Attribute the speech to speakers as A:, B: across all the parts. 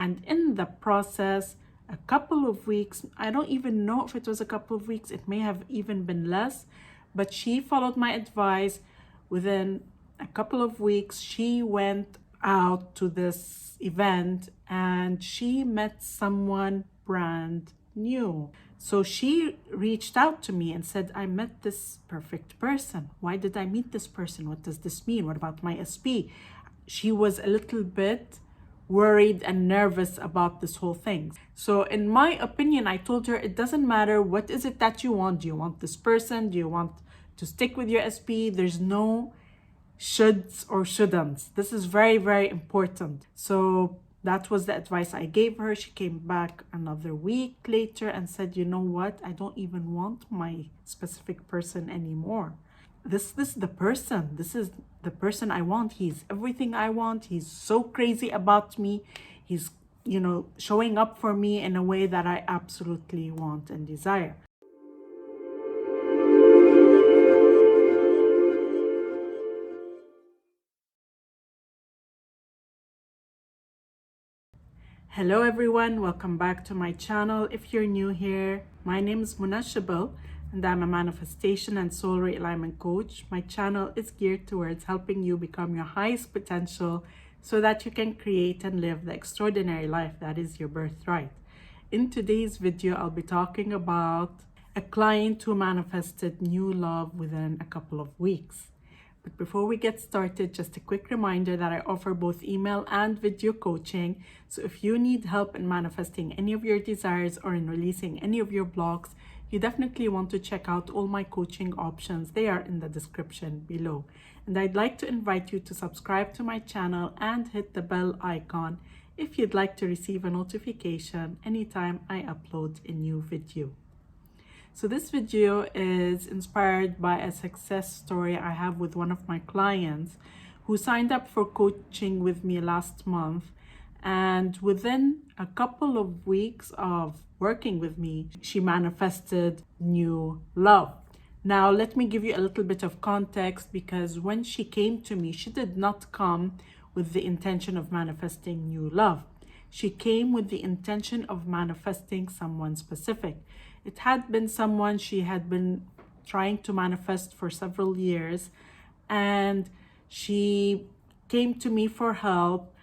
A: And in the process, a couple of weeks, I don't even know if it was a couple of weeks, it may have even been less, but she followed my advice. Within a couple of weeks, she went out to this event and she met someone brand new. So she reached out to me and said, I met this perfect person. Why did I meet this person? What does this mean? What about my SP? She was a little bit worried and nervous about this whole thing. So in my opinion, I told her, it doesn't matter. What is it that you want? Do you want this person? Do you want to stick with your SP? There's no shoulds or shouldn'ts. This is very, very important. So that was the advice I gave her. She came back another week later and said, you know what? I don't even want my specific person anymore. This is the person. This is the person I want. He's everything I want. He's so crazy about me. He's, showing up for me in a way that I absolutely want and desire. Hello everyone, welcome back to my channel. If you're new here, my name is Irresistible and I'm a manifestation and soul realignment coach. My channel is geared towards helping you become your highest potential so that you can create and live the extraordinary life that is your birthright. In today's video, I'll be talking about a client who manifested new love within a couple of weeks. But before we get started, just a quick reminder that I offer both email and video coaching. So if you need help in manifesting any of your desires or in releasing any of your blocks, you definitely want to check out all my coaching options. They are in the description below. And I'd like to invite you to subscribe to my channel and hit the bell icon if you'd like to receive a notification anytime I upload a new video. So this video is inspired by a success story I have with one of my clients who signed up for coaching with me last month. And within a couple of weeks of working with me, she manifested new love. Now, let me give you a little bit of context, because when she came to me, she did not come with the intention of manifesting new love. She came with the intention of manifesting someone specific. It had been someone she had been trying to manifest for several years, and she came to me for help,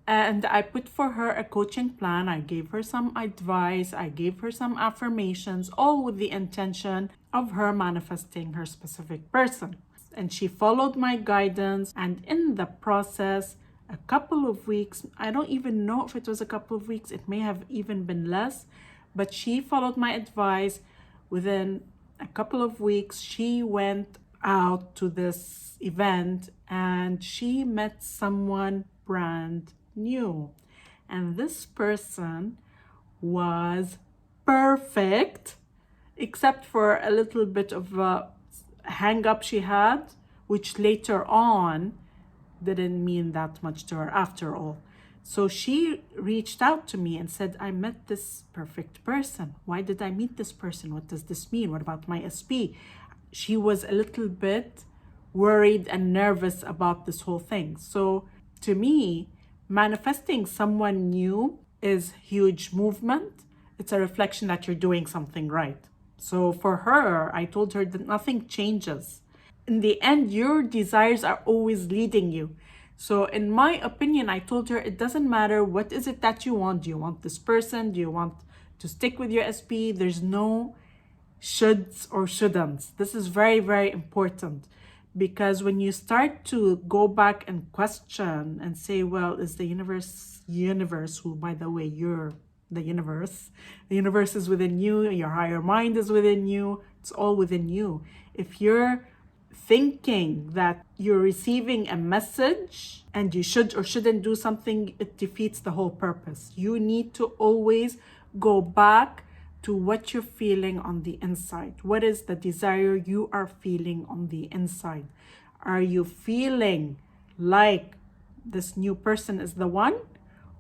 A: and I put for her a coaching plan. I gave her some advice, I gave her some affirmations, all with the intention of her manifesting her specific person. And she followed my guidance, and in the process, a couple of weeks, I don't even know if it was a couple of weeks, it may have even been less, but she followed my advice. Within a couple of weeks, she went out to this event and she met someone brand new. And this person was perfect, except for a little bit of a hang up she had, which later on didn't mean that much to her after all. So she reached out to me and said, I met this perfect person. Why did I meet this person? What does this mean? What about my SP? She was a little bit worried and nervous about this whole thing. So to me, manifesting someone new is huge movement. It's a reflection that you're doing something right. So for her, I told her that nothing changes. In the end, your desires are always leading you. So in my opinion, I told her, it doesn't matter. What is it that you want? Do you want this person? Do you want to stick with your SP? There's no shoulds or shouldn'ts. This is very, very important, because when you start to go back and question and say, well, is the universe, who, by the way, you're the universe is within you, your higher mind is within you, it's all within you. If you're thinking that you're receiving a message and you should or shouldn't do something, it defeats the whole purpose. You need to always go back to what you're feeling on the inside. What is the desire you are feeling on the inside? Are you feeling like this new person is the one,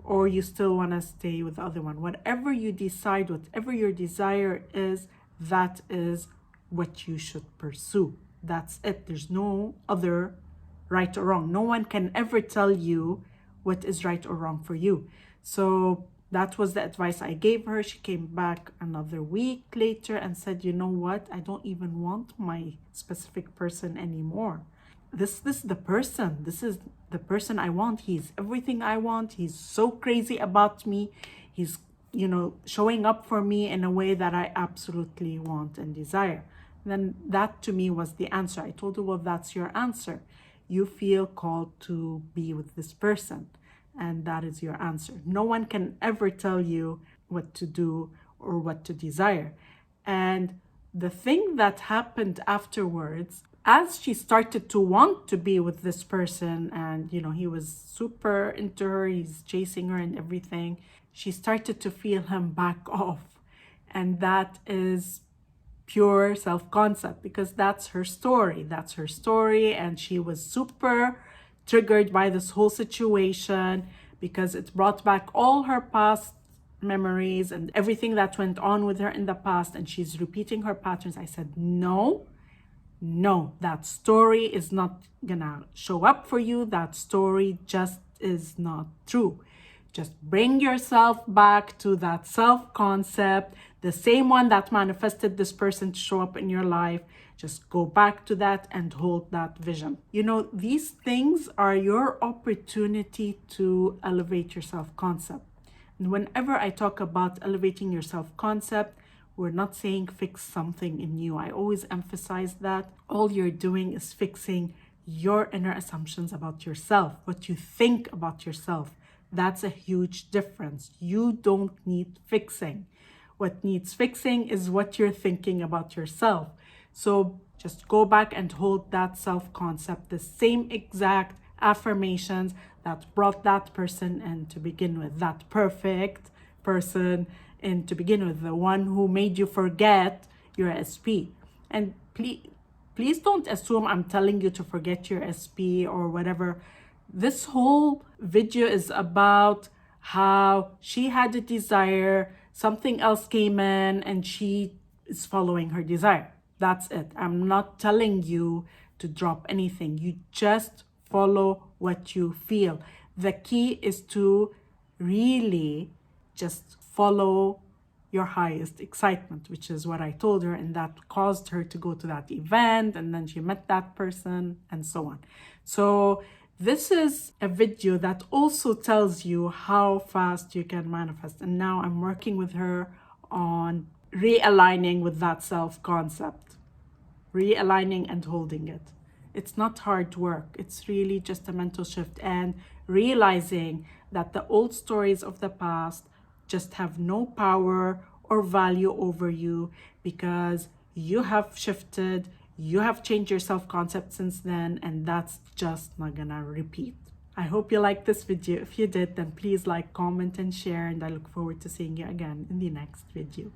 A: or you still want to stay with the other one? Whatever you decide, whatever your desire is, that is what you should pursue. That's it. There's no other right or wrong. No one can ever tell you what is right or wrong for you. So That was the advice I gave her. She came back another week later and said, you know what? I don't even want my specific person anymore. This is the person. This is the person I want. He's everything I want. He's so crazy about me. He's, showing up for me in a way that I absolutely want and desire. Then that to me was the answer. I told her, well, that's your answer. You feel called to be with this person, and that is your answer. No one can ever tell you what to do or what to desire. And the thing that happened afterwards, as she started to want to be with this person, and he was super into her, he's chasing her and everything, she started to feel him back off. And that is pure self-concept, because that's her story. And she was super triggered by this whole situation because it brought back all her past memories and everything that went on with her in the past, and she's repeating her patterns. I said, no, that story is not gonna show up for you. That story just is not true. Just bring yourself back to that self-concept, the same one that manifested this person to show up in your life. Just go back to that and hold that vision. These things are your opportunity to elevate your self-concept. And whenever I talk about elevating your self-concept, we're not saying fix something in you. I always emphasize that all you're doing is fixing your inner assumptions about yourself, what you think about yourself. That's a huge difference. You don't need fixing. What needs fixing is what you're thinking about yourself. So just go back and hold that self-concept, the same exact affirmations that brought that person in to begin with, that perfect person in to begin with, the one who made you forget your SP. And please don't assume I'm telling you to forget your SP or whatever. This whole video is about how she had a desire, something else came in, and she is following her desire. That's it. I'm not telling you to drop anything. You just follow what you feel. The key is to really just follow your highest excitement, which is what I told her, and that caused her to go to that event, and then she met that person and so on. So this is a video that also tells you how fast you can manifest. And now I'm working with her on realigning with that self-concept, realigning and holding it. It's not hard work. It's really just a mental shift and realizing that the old stories of the past just have no power or value over you, because you have shifted, you have changed your self-concept since then, and that's just not gonna repeat. I hope you liked this video. If you did, then please like, comment, and share, and I look forward to seeing you again in the next video.